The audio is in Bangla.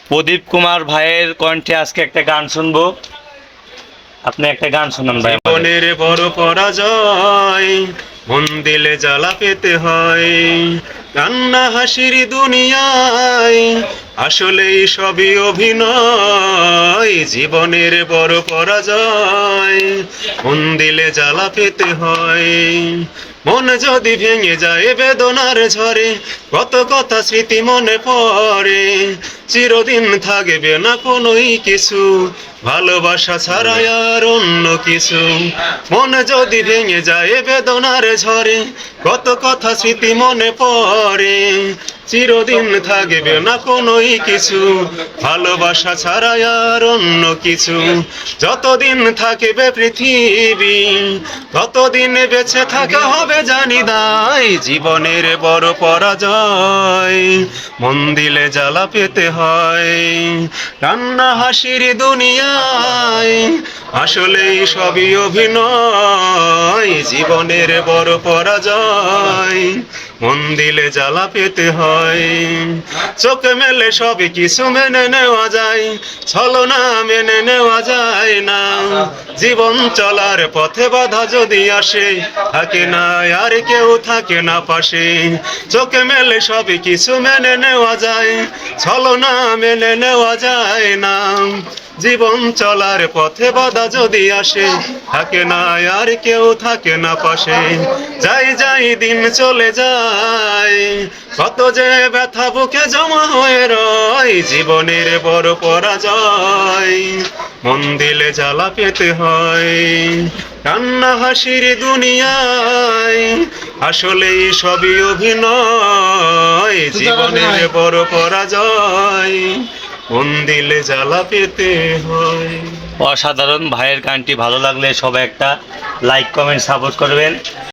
প্রদীপ কুমার ভাইয়ের কণ্ঠে আজকে একটা গান শুনবো। আপনি একটা গান শুনান ভাই। জীবনের বড় পরাজয়, মন দিলে জ্বালা পেতে হয়। কান্না হাসির দুনিয়ায় আসলেই সবই অভিনয়। জীবনের বড় পরাজয়, মন দিলে জ্বালা পেতে হয়। মন যদি ভেঙে যায় বেদনার ঝড়ে, কত কথা স্মৃতি মনে পড়ে। চিরদিন থাকবে না কোনোই কিছু, ভালোবাসা ছাড়া আর অন্য কিছু। মন যদি ভেঙে যায় বেদনার ঝড়ে, কত কথা স্মৃতি মনে পড়ে। চিরদিন থাকবে না কোনোই কিছু, ভালোবাসা ছাড়া আর অন্য কিছু। যতদিন থাকবে পৃথিবী, ততদিন বেঁচে থাকা হবে জানি দায়। জীবনের বড় পরাজয়, মন দিলে জ্বালা পেতে হয়। কান্না হাসির দুনিয়ায় আসলেই সবই অভিনয়। জীবনের বড় পরাজয়, মন দিলে জ্বালা পেতে হয়। চোখে মেলে সবই কিছু মেনে নেওয়া যায়, ছলনা মেনে নেওয়া যায় না। জীবন চলার পথে বাধা যদি আসে, থাকে না আর কেউ থাকে না পাশে। চোখে মেলে সবই কিছু মেনে নেওয়া যায়, ছলনা মেনে নেওয়া যায় না। জীবন চলার পথে বাধা যদি আসে, থাকে না আর কেউ থাকে না পাশে। যাই যাই দিন চলে যায়, কত যে ব্যথা বুকে জমা হয়ে রয়। জীবনের বড় পরাজয়, মন দিলে জ্বালা পেতে হয়। কান্না হাসির দুনিয়ায় আসলেই সবই অভিনয়। জীবনের বড় পরাজয়, মন দিলে জ্বালা পেতে হয়। অসাধারণ। ভাইয়ের গানটি ভালো লাগলে সবাই একটা লাইক কমেন্ট সাপোর্ট করবেন।